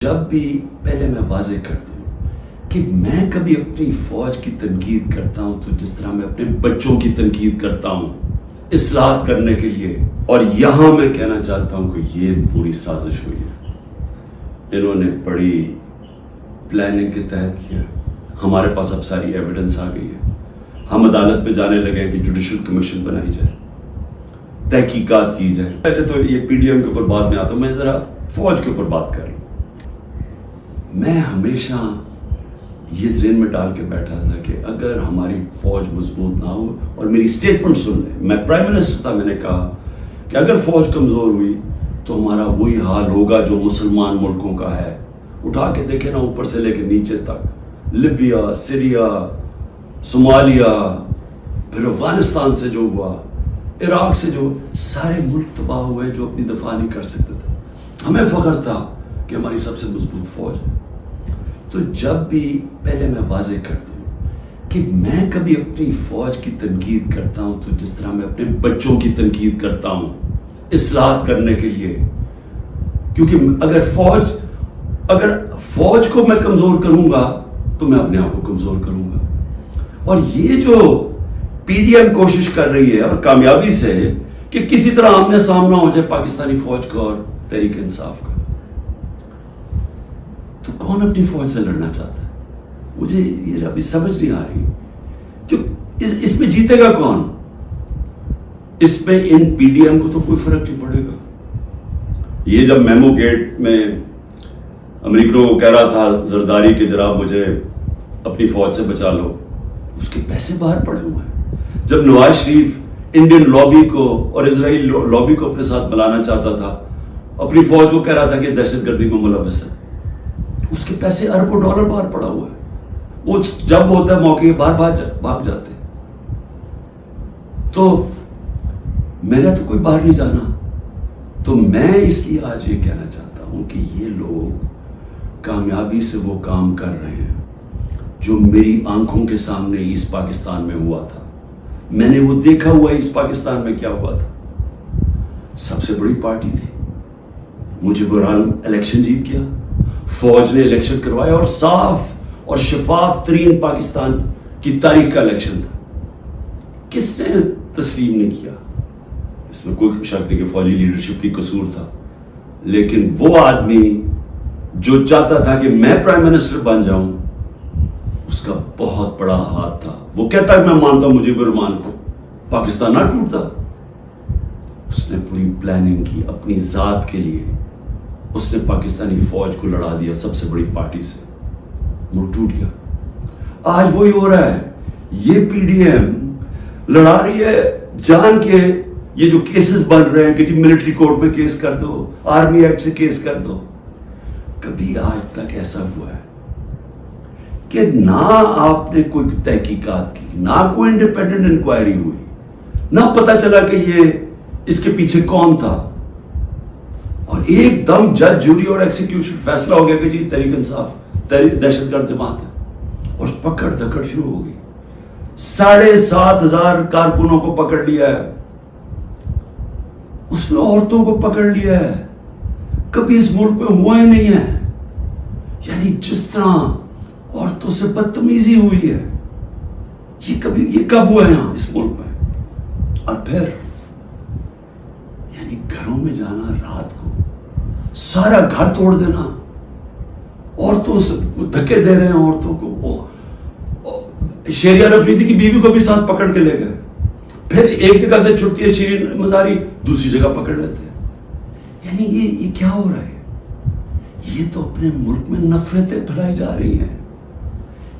جب بھی پہلے میں واضح کر دوں کہ میں کبھی اپنی فوج کی تنقید کرتا ہوں تو جس طرح میں اپنے بچوں کی تنقید کرتا ہوں اصلاحات کرنے کے لیے، اور یہاں میں کہنا چاہتا ہوں کہ یہ پوری سازش ہوئی ہے، انہوں نے بڑی پلاننگ کے تحت کیا۔ ہمارے پاس اب ساری ایویڈنس آ گئی ہے، ہم عدالت پہ جانے لگے ہیں کہ جوڈیشل کمیشن بنائی جائے، تحقیقات کی جائے۔ پہلے تو یہ پی ڈی ایم کے اوپر بعد میں آتا ہوں، میں ذرا فوج کے اوپر بات کر رہا ہوں۔ میں ہمیشہ یہ ذہن میں ڈال کے بیٹھا تھا کہ اگر ہماری فوج مضبوط نہ ہو، اور میری سٹیٹمنٹ سن لیں، میں پرائم منسٹر تھا، میں نے کہا کہ اگر فوج کمزور ہوئی تو ہمارا وہی حال ہوگا جو مسلمان ملکوں کا ہے۔ اٹھا کے دیکھیں نا، اوپر سے لے کے نیچے تک، لیبیا، سیریا، صومالیہ، پھر افغانستان سے جو ہوا، عراق سے جو، سارے ملک تباہ ہوئے جو اپنی دفاع نہیں کر سکتے تھے۔ ہمیں فخر تھا کہ ہماری سب سے مضبوط فوج ہے۔ تو جب بھی پہلے میں واضح کر دوں کہ میں کبھی اپنی فوج کی تنقید کرتا ہوں تو جس طرح میں اپنے بچوں کی تنقید کرتا ہوں اصلاحات کرنے کے لیے، کیونکہ اگر فوج کو میں کمزور کروں گا تو میں اپنے آپ کو کمزور کروں گا۔ اور یہ جو پی ڈی ایم کوشش کر رہی ہے، اور کامیابی سے، کہ کسی طرح آمنے سامنا ہو جائے پاکستانی فوج کا اور تحریک انصاف کا، تو کون اپنی فوج سے لڑنا چاہتا ہے؟ مجھے یہ ابھی سمجھ نہیں آ رہی کہ اس میں جیتے گا کون؟ اس میں ان پی ڈی ایم کو تو کوئی فرق نہیں پڑے گا۔ یہ جب میمو گیٹ میں امریکہ کو کہہ رہا تھا زرداری کہ جناب مجھے اپنی فوج سے بچا لو، اس کے پیسے باہر پڑے ہوئے ہیں۔ جب نواز شریف انڈین لابی کو اور اسرائیل لابی کو اپنے ساتھ بلانا چاہتا تھا، اپنی فوج کو کہہ رہا تھا کہ دہشت گردی میں ملوث ہے، اس کے پیسے اربوں ڈالر باہر پڑا ہوا ہے۔ وہ جب ہوتا ہے موقع باہر بھاگ جاتے۔ تو میرا تو کوئی باہر نہیں جانا۔ تو میں اس لیے آج یہ کہنا چاہتا ہوں کہ یہ لوگ کامیابی سے وہ کام کر رہے ہیں جو میری آنکھوں کے سامنے ایسٹ پاکستان میں ہوا تھا۔ میں نے وہ دیکھا ہوا ایسٹ پاکستان میں کیا ہوا تھا۔ سب سے بڑی پارٹی تھی، مجھے قرآن الیکشن جیت گیا، فوج نے الیکشن کروایا، اور صاف اور شفاف ترین پاکستان کی تاریخ کا الیکشن تھا۔ کس نے تسلیم نہیں کیا؟ اس میں کوئی شک نہیں کہ فوجی لیڈرشپ کی قصور تھا، لیکن وہ آدمی جو چاہتا تھا کہ میں پرائم منسٹر بن جاؤں، اس کا بہت بڑا ہاتھ تھا۔ وہ کہتا ہے میں مانتا ہوں مجیب الرحمان کو، پاکستان نہ ٹوٹتا۔ اس نے پوری پلاننگ کی اپنی ذات کے لیے، اس نے پاکستانی فوج کو لڑا دیا سب سے بڑی پارٹی سے، ملک ٹوٹ گیا۔ آج وہی ہو رہا ہے۔ یہ پی ڈی ایم لڑا رہی ہے جان کے، یہ جو کیسز بن رہے ہیں کہ جی ملٹری کورٹ میں کیس کر دو، آرمی ایکٹ سے کیس کر دو، کبھی آج تک ایسا ہوا ہے کہ نہ آپ نے کوئی تحقیقات کی، نہ کوئی انڈیپینڈنٹ انکوائری ہوئی، نہ پتہ چلا کہ یہ اس کے پیچھے کون تھا، اور ایک دم جج، جوری اور ایکسیکیوشن فیصلہ ہو گیا کہ جی تحریک انصاف دہشت گرد جماعت ہے، اور پکڑ دھکڑ شروع ہو گئی۔ 7,500 کارکنوں کو پکڑ لیا ہے، اس میں عورتوں کو پکڑ لیا ہے، کبھی اس ملک میں ہوا ہی نہیں ہے۔ یعنی جس طرح عورتوں سے بدتمیزی ہوئی ہے، یہ کب ہوا ہے یہاں اس ملک میں؟ اور پھر یعنی گھروں میں جانا، رات کو سارا گھر توڑ دینا، عورتوں سے دھکے دے رہے ہیں عورتوں کو۔ شیریہ رفیدی کی بیوی کو بھی ساتھ پکڑ کے لے گئے، پھر ایک جگہ سے چھٹتی ہے شیرین مزاری، دوسری جگہ پکڑ لیتے ہیں۔ یعنی یہ کیا ہو رہا ہے؟ یہ تو اپنے ملک میں نفرتیں پھیلائی جا رہی ہیں۔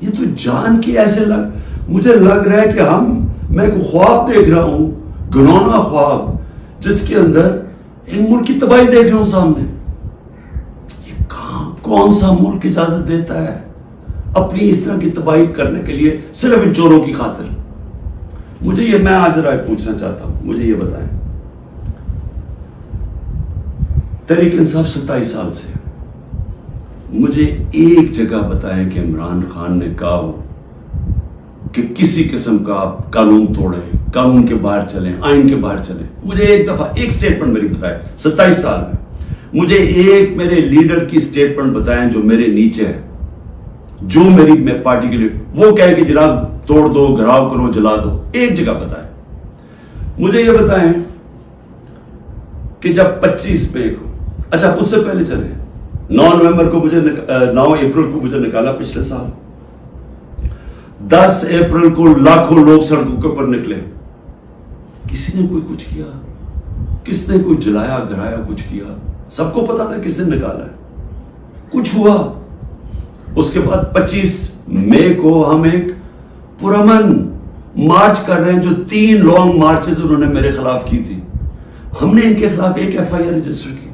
یہ تو جان کی ایسے مجھے لگ رہا ہے کہ میں ایک خواب دیکھ رہا ہوں، گھنونا خواب، جس کے اندر ایک ملک کی تباہی دیکھ رہا ہوں سامنے۔ یہ کون سا ملک اجازت دیتا ہے اپنی اس طرح کی تباہی کرنے کے لیے، صرف ان چوروں کی خاطر؟ میں آج ذرا پوچھنا چاہتا ہوں، مجھے یہ بتائیں، تحریک انصاف 27 سال سے، مجھے ایک جگہ بتائیں کہ عمران خان نے کہا ہو کہ کسی قسم کا آپ قانون توڑیں، قانون کے باہر چلیں، آئین کے باہر چلیں؟ مجھے ایک دفعہ ایک سٹیٹمنٹ میری بتائے 27 سال میں۔ مجھے ایک میرے لیڈر کی سٹیٹمنٹ بتائیں جو میرے نیچے ہے, جو میری پارٹی کے لیے وہ کہے کہ جناب توڑ دو, گھراؤ کرو, جلا دو. ایک جگہ بتائیں مجھے. یہ بتائیں کہ جب 25 مئی کو, اچھا اس سے پہلے چلیں, 9 نومبر کو مجھے 9 اپریل کو مجھے نکالا پچھلے سال, 10 اپریل کو لاکھوں لوگ سڑکوں کے اوپر نکلے. کسی نے کوئی کچھ کیا؟ کس نے کوئی جلایا گرایا کچھ کیا؟ سب کو پتا تھا کس نے نکالا ہے. کچھ ہوا. اس کے بعد 25 مئی کو ہم ایک پرامن مارچ کر رہے ہیں, جو 3 لانگ مارچز انہوں نے میرے خلاف کی تھی. ہم نے ان کے خلاف ایک FIR رجسٹر کی.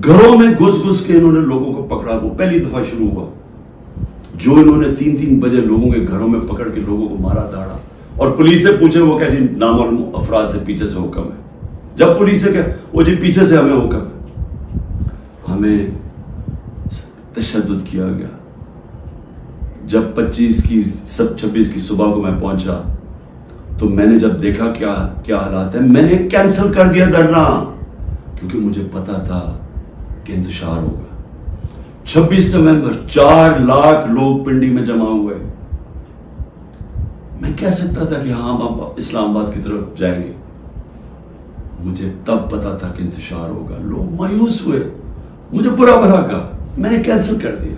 گھروں میں گھس کے انہوں نے لوگوں کو پکڑا. وہ پہلی دفعہ شروع ہوا جو انہوں نے 3 بجے لوگوں کے گھروں میں پکڑ کے لوگوں کو مارا داڑا. اور پولیس سے پوچھے, وہ کہ جی نامعلوم افراد سے پیچھے سے حکم ہے. جب پولیس سے کہ وہ جی پیچھے سے ہمیں حکم ہے. ہمیں تشدد کیا گیا. جب 26 کی صبح کو میں پہنچا تو میں نے جب دیکھا کیا حالات ہیں, میں نے کینسل کر دیا دھرنا, کیونکہ مجھے پتا تھا کہ انتشار ہوگا. 26 نومبر 4 لاکھ لوگ پنڈی میں جمع ہوئے. میں کہہ سکتا تھا کہ ہاں ہم اسلام آباد کی طرف جائیں گے. مجھے تب پتا تھا کہ انتشار ہوگا. لوگ مایوس ہوئے, مجھے برا بھلا کہا, میں نے کینسل کر دیا.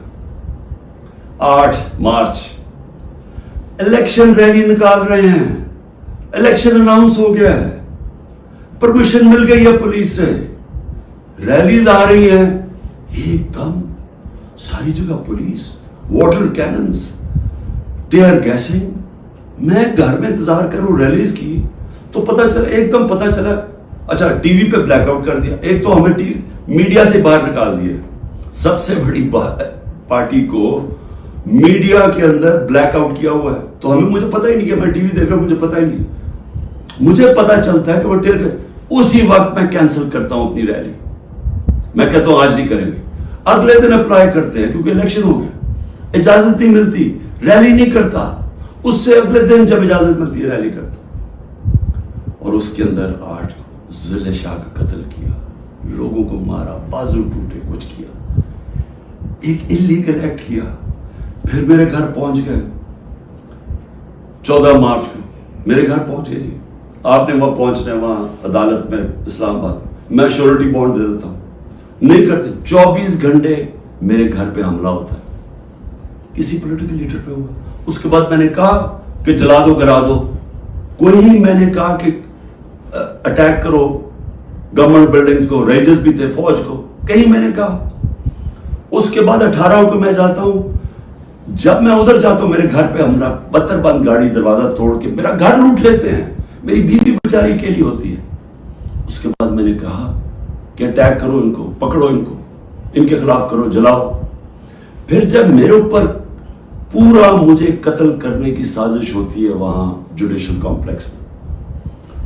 8 مارچ الیکشن ریلی نکال رہے ہیں. الیکشن اناؤنس ہو گیا ہے, پرمیشن مل گئی ہے پولیس سے, ریلیز آ رہی ہیں. ایک دم ساری جگہ police, water cannons, tear gassing. میں گھر میں انتظار کروں ریلیز کی تو پتا چلا, ایک دم پتا چلا. اچھا ٹی وی پہ بلیک آؤٹ کر دیا. ایک تو ہمیں میڈیا سے باہر نکال دیے. سب سے بڑی پارٹی کو میڈیا کے اندر بلیک آؤٹ کیا ہوا ہے, تو ہمیں مجھے پتا ہی نہیں کہ میں ٹی وی دیکھ رہا ہوں, مجھے پتا ہی نہیں. مجھے پتا چلتا ہے کہ وہ ٹیئر گیس. اسی وقت میں کینسل کرتا ہوں اپنی ریلی. میں کہتا ہوں آج نہیں کریں گے. اگلے دن اپلائی کرتے ہیں کیونکہ الیکشن ہو گیا, اجازت نہیں ملتی, ریلی نہیں کرتا. اس سے اگلے دن جب اجازت ملتی ہے ریلی کرتا. اور اس کے اندر 8 کو ذل شاہ کا قتل کیا, لوگوں کو مارا, بازو ٹوٹے, کچھ کیا, ایک انلیگل ایکٹ کیا. پھر میرے گھر پہنچ گئے 14 مارچ کو میرے گھر پہنچ گئے. جی آپ نے وہاں پہنچنا ہے, وہاں عدالت میں اسلام آباد. میں شیورٹی بانڈ دے دیتا ہوں, نہیں کرتے. 24 گھنٹے میرے گھر پہ حملہ ہوتا ہے, کسی پولیٹیکل لیڈر پہ ہوا. اس کے بعد میں نے کہا کہ جلا دو, گرا دو. کوئی نہیں, میں نے کہا کہ اٹیک کرو گورنمنٹ بلڈنگز کو, رینجرز بھی تھے, فوج کو, کہیں میں نے کہا. اس کے بعد 18 کو میں جاتا ہوں. جب میں ادھر جاتا ہوں میرے گھر پہ حملہ, بتر بند گاڑی دروازہ توڑ کے میرا گھر لوٹ لیتے ہیں. میری بیوی بیچاری اکیلی ہوتی ہے. اس کے بعد میں نے کہا کہ اٹیک کرو ان کو, پکڑو ان کو, ان کے خلاف کرو, جلاؤ. پھر جب میرے اوپر پورا مجھے قتل کرنے کی سازش ہوتی ہے وہاں جوڈیشل کمپلیکس میں,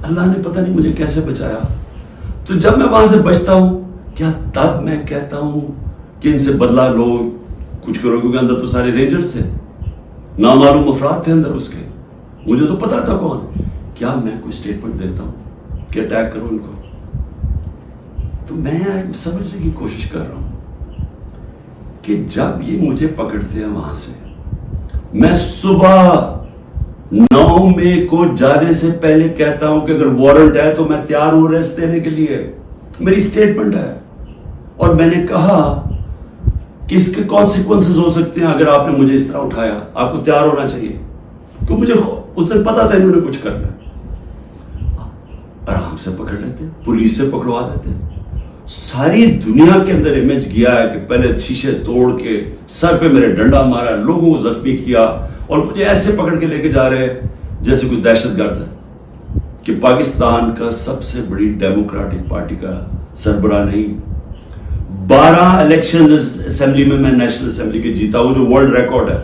اللہ نے پتہ نہیں مجھے کیسے بچایا. تو جب میں وہاں سے بچتا ہوں, کیا تب میں کہتا ہوں کہ ان سے بدلہ لو, کچھ کرو, کیونکہ اندر تو سارے رینجرز تھے, نامعلوم افراد تھے اندر اس کے, مجھے تو پتا تھا کون. کیا میں کوئی اسٹیٹمنٹ دیتا ہوں کہ اٹیک کرو ان کو؟ تو میں سمجھنے کی کوشش کر رہا ہوں کہ جب یہ مجھے پکڑتے ہیں وہاں سے, میں صبح 9 مئی کو جانے سے پہلے کہتا ہوں کہ اگر وارنٹ ہے تو میں تیار ہوں ریسٹ دینے کے لیے. میری اسٹیٹمنٹ ہے. اور میں نے کہا کہ اس کے کانسیکوینسز ہو سکتے ہیں اگر آپ نے مجھے اس طرح اٹھایا, آپ کو تیار ہونا چاہیے. کیونکہ مجھے اس دن پتا تھا انہوں نے کچھ کرنا. آرام سے پکڑ لیتے, پولیس سے پکڑوا دیتے. ساری دنیا کے اندر امیج گیا ہے کہ پہلے شیشے توڑ کے سر پہ میرے ڈنڈا مارا, لوگوں کو زخمی کیا, اور مجھے ایسے پکڑ کے لے کے جا رہے جیسے کوئی دہشت گرد ہے کہ پاکستان کا سب سے بڑی ڈیموکریٹک پارٹی کا سربراہ نہیں. 12 الیکشن اسمبلی میں نیشنل اسمبلی کے جیتا ہوں, جو ورلڈ ریکارڈ ہے,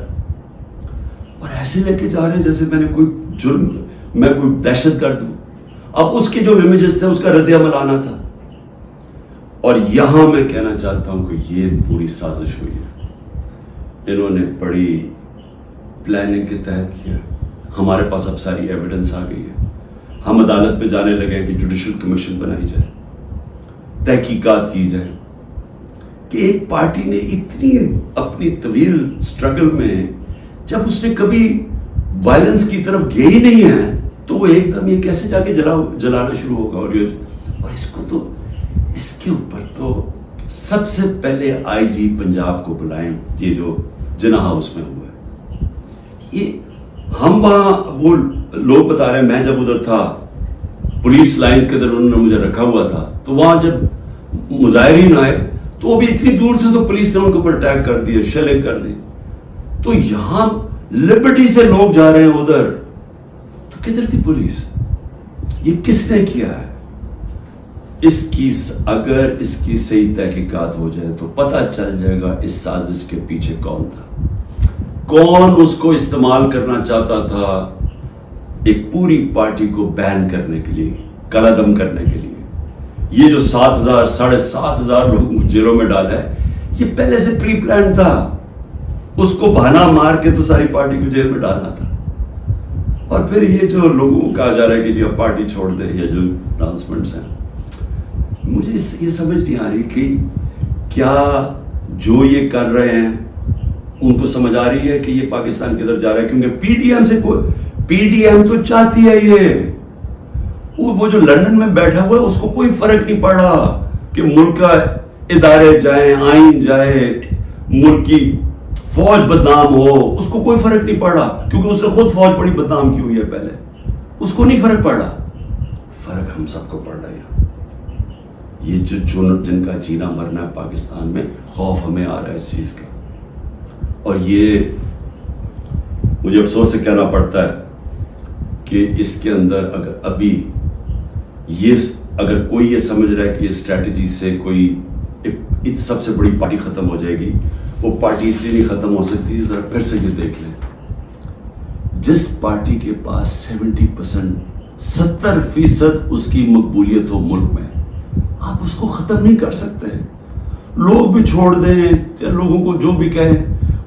اور ایسے لے کے جا رہے ہیں جیسے میں نے کوئی جرم, میں کوئی دہشت گرد ہوں. اب اس کے جو امیجز تھے اس کا رد عمل آنا تھا. اور یہاں میں کہنا چاہتا ہوں کہ یہ پوری سازش ہوئی ہے, انہوں نے بڑی پلاننگ کے تحت کیا. ہمارے پاس اب ساری ایویڈنس آ گئی ہے. ہم عدالت پہ جانے لگے ہیں کہ جوڈیشل کمیشن بنائی جائے, تحقیقات کی جائے. کہ ایک پارٹی نے اتنی اپنی طویل سٹرگل میں جب اس نے کبھی وائلنس کی طرف گئے ہی نہیں ہے تو وہ ایک دم یہ کیسے جا کے جلانا شروع ہوگا. اور اس کو تو اس کے اوپر تو سب سے پہلے آئی جی پنجاب کو بلائیں. یہ جو جناح ہاؤس میں ہوا ہے, یہ ہم وہاں وہ لوگ بتا رہے ہیں, میں جب ادھر تھا پولیس لائنز کے اندر انہوں نے مجھے رکھا ہوا تھا, تو وہاں جب مظاہرین آئے تو وہ بھی اتنی دور تھے تو پولیس نے ان کے اوپر اٹیک کر دیا, شیلنگ کر دی. تو یہاں لبرٹی سے لوگ جا رہے ہیں ادھر, تو کدھر تھی پولیس؟ یہ کس نے کیا ہے؟ اگر اس کی صحیح تحقیقات ہو جائے تو پتہ چل جائے گا اس سازش کے پیچھے کون تھا, کون اس کو استعمال کرنا چاہتا تھا ایک پوری پارٹی کو بین کرنے کے لیے, قلعدم کرنے کے لیے. یہ جو 7,000 7,500 لوگ جیلوں میں ڈالا ہے, یہ پہلے سے پری پلان تھا. اس کو بہانا مار کے تو ساری پارٹی کو جیل میں ڈالنا تھا. اور پھر یہ جو لوگوں کو کہا جا رہا ہے کہ جی اب پارٹی چھوڑ دیں, یا جو اناؤنسمنٹس ہیں, مجھے یہ سمجھ نہیں آ رہی کہ کیا جو یہ کر رہے ہیں ان کو سمجھ آ رہی ہے کہ یہ پاکستان کدھر جا رہا ہے. کیونکہ پی ڈی ایم تو چاہتی ہے یہ, وہ جو لندن میں بیٹھا ہوا ہے اس کو کوئی فرق نہیں پڑ رہا کہ ملک کا ادارے جائیں, آئین جائے, ملک کی فوج بدنام ہو, اس کو کوئی فرق نہیں پڑ رہا. کیونکہ اس نے خود فوج بڑی بدنام کی ہوئی ہے پہلے, اس کو نہیں فرق پڑ رہا. فرق ہم سب کو پڑ رہا ہے. یہ جن کا جینا مرنا ہے پاکستان میں, خوف ہمیں آ رہا ہے اس چیز کا. اور یہ مجھے افسوس سے کہنا پڑتا ہے کہ اس کے اندر اگر کوئی یہ سمجھ رہا ہے کہ یہ اسٹریٹجی سے کوئی سب سے بڑی پارٹی ختم ہو جائے گی, وہ پارٹی اس لیے نہیں ختم ہو سکتی. ذرا پھر سے یہ دیکھ لیں, جس پارٹی کے پاس 70% اس کی مقبولیت ہو ملک میں, آپ اس کو ختم نہیں کر سکتے. لوگ بھی چھوڑ دیں, لوگوں کو جو بھی کہیں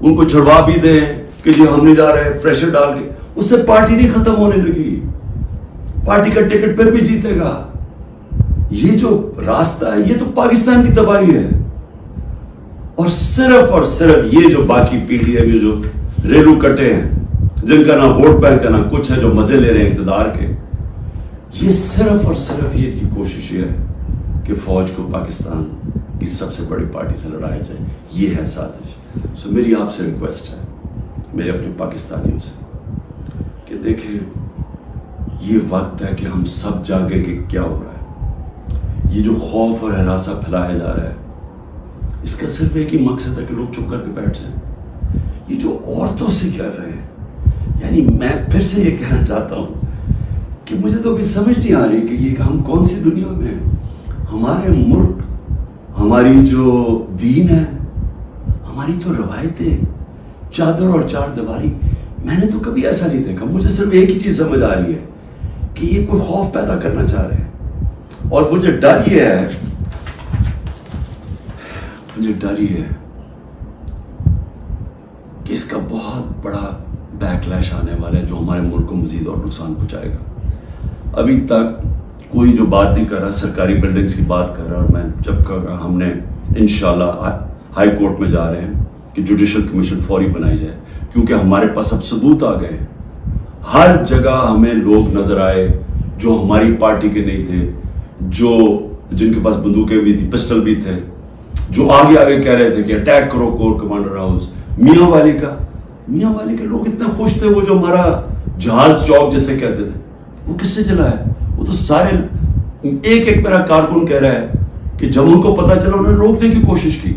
ان کو چھڑوا بھی دیں کہ جی ہم نہیں جا رہے, پریشر ڈال کے, اس سے پارٹی نہیں ختم ہونے لگی. پارٹی کا ٹکٹ پھر بھی جیتے گا. یہ جو راستہ ہے یہ تو پاکستان کی تباہی ہے. اور صرف یہ جو باقی پی ڈی ایم جو ریلو کٹے ہیں, جن کا نہ ووٹ بینک کا نہ کچھ ہے, جو مزے لے رہے ہیں اقتدار کے, یہ صرف یہ کی کوشش ہے کہ فوج کو پاکستان کی سب سے بڑی پارٹی سے لڑایا جائے. یہ ہے سازش. سو میری آپ سے ریکویسٹ ہے, میرے اپنے پاکستانیوں سے, کہ دیکھیں یہ وقت ہے کہ ہم سب جاگے کہ کیا ہو رہا ہے. یہ جو خوف اور ہراساں پھیلایا جا رہا ہے, اس کا صرف ایک ہی مقصد ہے کہ لوگ چپ کر کے بیٹھ جائیں. یہ جو عورتوں سے کر رہے ہیں, یعنی میں پھر سے یہ کہنا چاہتا ہوں کہ مجھے تو ابھی سمجھ نہیں آ رہی کہ یہ ہم کون سی دنیا میں ہیں. ہمارے ملک, ہماری جو دین ہے, ہماری تو روایتیں, چادر اور چار دیواری, میں نے تو کبھی ایسا نہیں دیکھا. مجھے صرف ایک ہی چیز سمجھ آ رہی ہے کہ یہ کوئی خوف پیدا کرنا چاہ رہے ہیں. اور مجھے ڈر یہ ہے کہ اس کا بہت بڑا بیک لیش آنے والا ہے, جو ہمارے ملک کو مزید اور نقصان پہنچائے گا. ابھی تک کوئی جو بات نہیں کر رہا, سرکاری بلڈنگز کی بات کر رہا, اور میں جب کہا ہم نے انشاءاللہ ہائی کورٹ میں جا رہے ہیں کہ جوڈیشل کمیشن فوری بنائی جائے, کیونکہ ہمارے پاس اب ثبوت آ گئے. ہر جگہ ہمیں لوگ نظر آئے جو ہماری پارٹی کے نہیں تھے, جن کے پاس بندوقیں بھی تھی, پسٹل بھی تھے, جو آگے کہہ رہے تھے کہ اٹیک کرو کور کمانڈر ہاؤس. میاں والی کے لوگ اتنے خوش تھے, وہ جو ہمارا جہاز چوک جیسے کہتے تھے, وہ کس سے چلا ہے؟ وہ تو سارے ایک میرا کارکن کہہ رہا ہے کہ جب ان کو پتا چلا انہوں نے روکنے کی کوشش کی.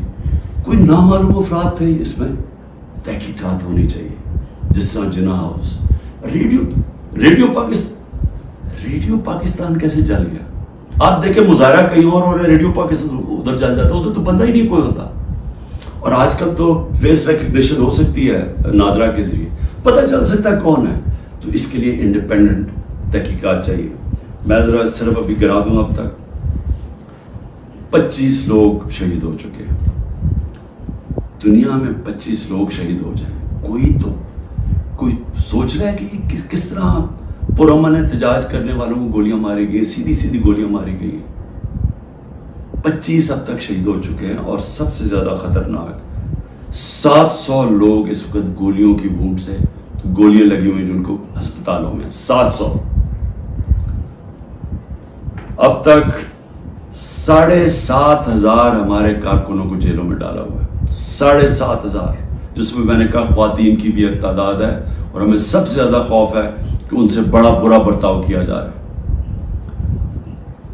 کوئی نامعلوم افراد تھے. اس میں تحقیقات ہونی چاہیے, جس طرح جناح ہاؤس, ریڈیو پاکستان کیسے جل گیا. آپ دیکھیں مظاہرہ کہیں اور ہو رہا ہے, ریڈیو پاکستان ادھر جل جاتا, ادھر تو بندہ ہی نہیں کوئی ہوتا. اور آج کل تو فیس ریکگنیشن ہو سکتی ہے نادرا کے ذریعے, پتہ چل سکتا ہے کون ہے. تو اس کے لیے انڈیپینڈنٹ تحقیقات چاہیے. میں ذرا صرف ابھی گرا دوں, اب تک 25 لوگ شہید ہو چکے ہیں. دنیا میں 25 لوگ شہید ہو جائیں, کوئی سوچ رہا ہے کہ کس طرح پرامن احتجاج کرنے والوں کو گولیاں ماری گئی, سیدھی گولیاں ماری گئی. 25 اب تک شہید ہو چکے ہیں، اور سب سے زیادہ خطرناک 700 لوگ اس وقت گولیوں کی بھونٹ سے گولیاں لگی ہوئی جن کو ہسپتالوں میں 700۔ اب تک 7,500 ہمارے کارکنوں کو جیلوں میں ڈالا ہوا ہے، 7,500، جس میں نے کہا خواتین کی بھی ایک تعداد ہے، اور ہمیں سب سے زیادہ خوف ہے کہ ان سے بڑا برا برتاؤ کیا جا رہا ہے۔